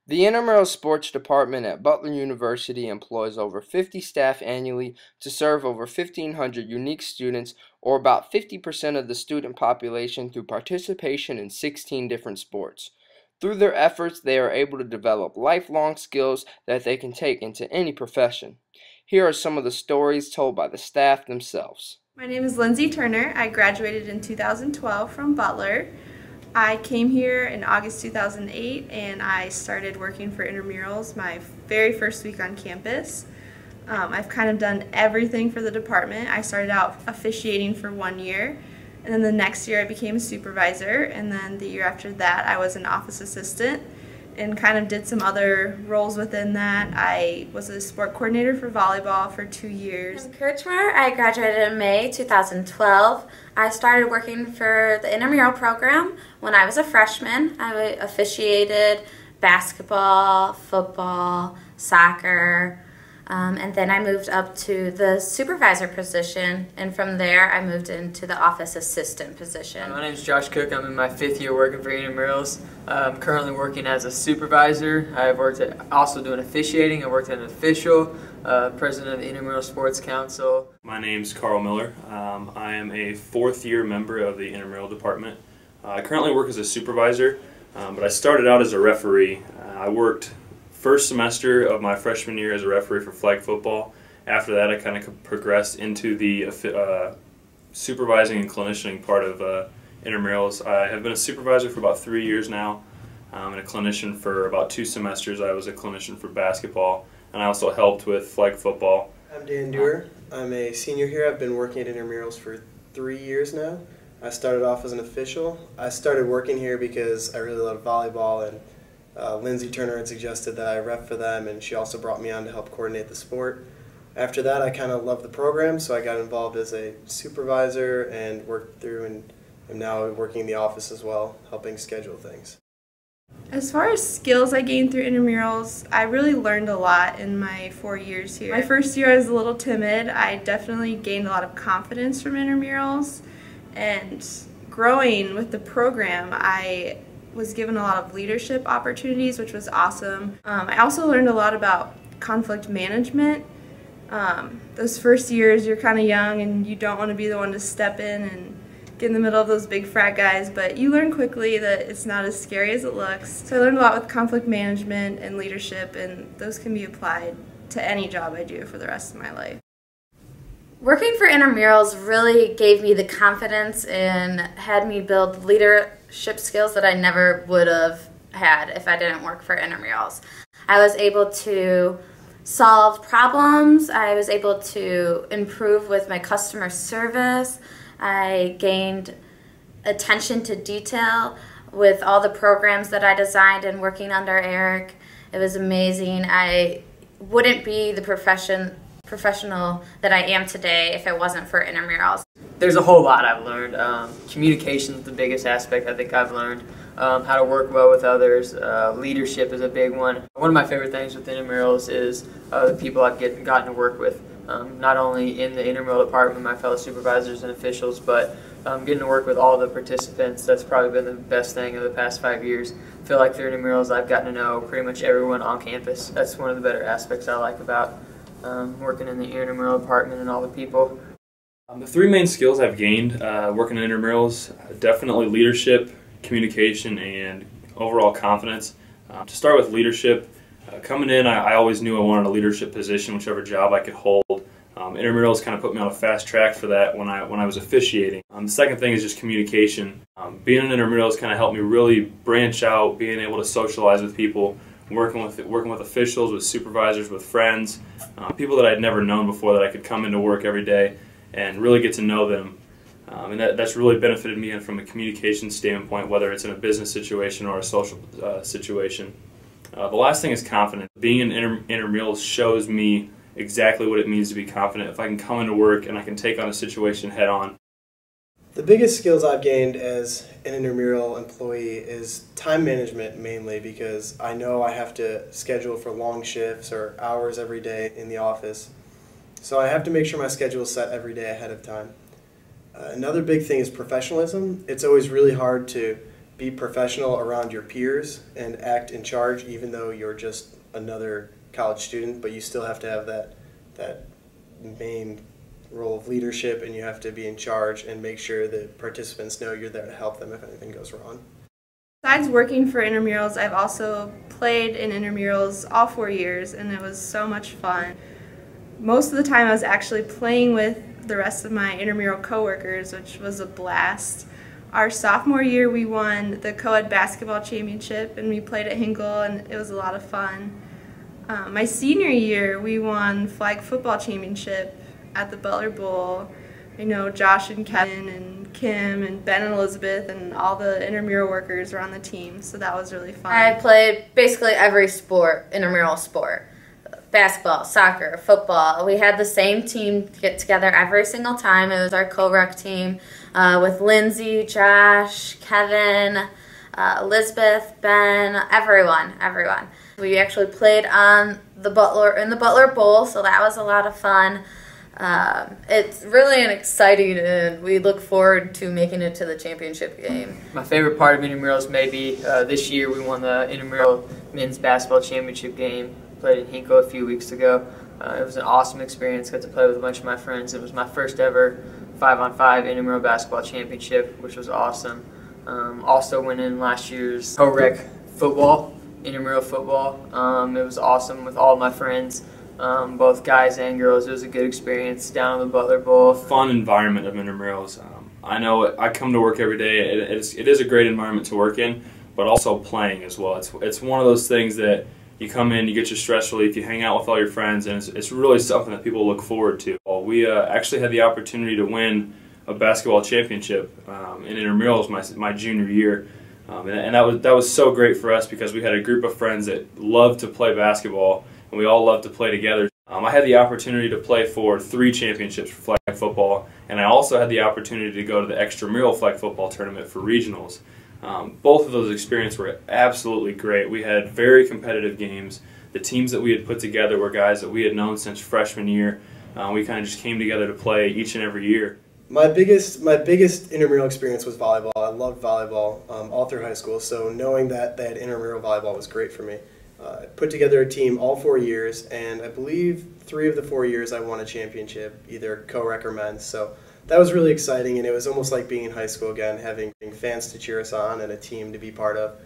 The intramural sports department at Butler University employs over 50 staff annually to serve over 1,500 unique students, or about 50% of the student population, through participation in 16 different sports. Through their efforts, they are able to develop lifelong skills that they can take into any profession. Here are some of the stories told by the staff themselves. My name is Lindsay Turner. I graduated in 2012 from Butler. I came here in August 2008 and I started working for intramurals my very first week on campus. I've kind of done everything for the department. I started out officiating for 1 year, and then the next year I became a supervisor, and then the year after that I was an office assistant and kind of did some other roles within that. I was a sport coordinator for volleyball for 2 years. I'm Kirchmer. I graduated in May 2012. I started working for the intramural program when I was a freshman. I officiated basketball, football, soccer, and then I moved up to the supervisor position, and from there I moved into the office assistant position. My name is Josh Cook. I'm in my 5th year working for intramurals. I'm currently working as a supervisor. I've worked at also doing officiating. I worked as an official, president of the Intramural Sports Council. My name's Carl Miller. I am a 4th year member of the intramural department. I currently work as a supervisor, but I started out as a referee. I worked first semester of my freshman year as a referee for flag football. After that, I kind of progressed into the supervising and clinicianing part of intramurals. I have been a supervisor for about 3 years now, and a clinician for about 2 semesters. I was a clinician for basketball, and I also helped with flag football. I'm Dan Dewar. I'm a senior here. I've been working at intramurals for 3 years now. I started off as an official. I started working here because I really loved volleyball, and Lindsay Turner had suggested that I rep for them, and she also brought me on to help coordinate the sport. After that, I kind of loved the program, so I got involved as a supervisor and worked through, and am now working in the office as well, helping schedule things. As far as skills I gained through intramurals, I really learned a lot in my 4 years here. My first year I was a little timid. I definitely gained a lot of confidence from intramurals, and growing with the program, I was given a lot of leadership opportunities, which was awesome. I also learned a lot about conflict management. Those first years, you're kind of young and you don't want to be the one to step in and get in the middle of those big frat guys, but you learn quickly that it's not as scary as it looks. So I learned a lot with conflict management and leadership, and those can be applied to any job I do for the rest of my life. Working for intramurals really gave me the confidence and had me build leadership skills that I never would have had if I didn't work for intramurals. I was able to solve problems. I was able to improve with my customer service. I gained attention to detail with all the programs that I designed and working under Eric. It was amazing. I wouldn't be the professional that I am today if it wasn't for intramurals. There's a whole lot I've learned. Communication is the biggest aspect I think I've learned. How to work well with others. Leadership is a big one. One of my favorite things with intramurals is the people I've gotten to work with. Not only in the intramural department, my fellow supervisors and officials, but getting to work with all the participants. That's probably been the best thing of the past 5 years. I feel like through intramurals I've gotten to know pretty much everyone on campus. That's one of the better aspects I like about working in the intramural department and all the people. The 3 main skills I've gained working in intramurals, definitely leadership, communication, and overall confidence. To start with leadership, coming in, I always knew I wanted a leadership position, whichever job I could hold. Intramurals kind of put me on a fast track for that when I was officiating. The second thing is just communication. Being in intramurals kind of helped me really branch out, being able to socialize with people, working with officials, with supervisors, with friends, people that I'd never known before that I could come into work every day and really get to know them. And that's really benefited me from a communication standpoint, whether it's in a business situation or a social situation. The last thing is confidence. Being in intramurals shows me exactly what it means to be confident. If I can come into work and I can take on a situation head on. The biggest skills I've gained as an intramural employee is time management, mainly because I know I have to schedule for long shifts or hours every day in the office. So I have to make sure my schedule is set every day ahead of time. Another big thing is professionalism. It's always really hard to be professional around your peers and act in charge, even though you're just another college student, but you still have to have that main role of leadership, and you have to be in charge and make sure that participants know you're there to help them if anything goes wrong. Besides working for intramurals, I've also played in intramurals all 4 years, and it was so much fun. Most of the time I was actually playing with the rest of my intramural coworkers, which was a blast. Our sophomore year we won the co-ed basketball championship, and we played at Hinkle, and it was a lot of fun. My senior year we won flag football championship at the Butler Bowl. I know Josh and Kevin and Kim and Ben and Elizabeth and all the intramural workers were on the team, so that was really fun. I played basically every sport, intramural sport. Basketball, soccer, football. We had the same team get together every single time. It was our co-rec team with Lindsay, Josh, Kevin, Elizabeth, Ben, everyone. We actually played on in the Butler Bowl, so that was a lot of fun. It's really an exciting, and we look forward to making it to the championship game. My favorite part of intramurals may be this year we won the intramural men's basketball championship game. Played in Hinkle a few weeks ago. It was an awesome experience. Got to play with a bunch of my friends. It was my first ever 5-on-5 intramural basketball championship, which was awesome. Also went in last year's co-rec football, intramural football. It was awesome with all my friends, both guys and girls. It was a good experience down in the Butler Bowl. Fun environment of intramurals. I know I come to work every day. It is a great environment to work in, but also playing as well. It's one of those things that you come in, you get your stress relief, you hang out with all your friends, and it's really something that people look forward to. We actually had the opportunity to win a basketball championship in intramurals my junior year, and that was so great for us because we had a group of friends that loved to play basketball, and we all loved to play together. I had the opportunity to play for 3 championships for flag football, and I also had the opportunity to go to the extramural flag football tournament for regionals. Both of those experiences were absolutely great. We had very competitive games. The teams that we had put together were guys that we had known since freshman year. We kind of just came together to play each and every year. My biggest intramural experience was volleyball. I loved volleyball all through high school, so knowing that they had intramural volleyball was great for me. I put together a team all 4 years, and I believe 3 of the 4 years I won a championship, either co-rec or men's. So that was really exciting, and it was almost like being in high school again, having fans to cheer us on and a team to be part of.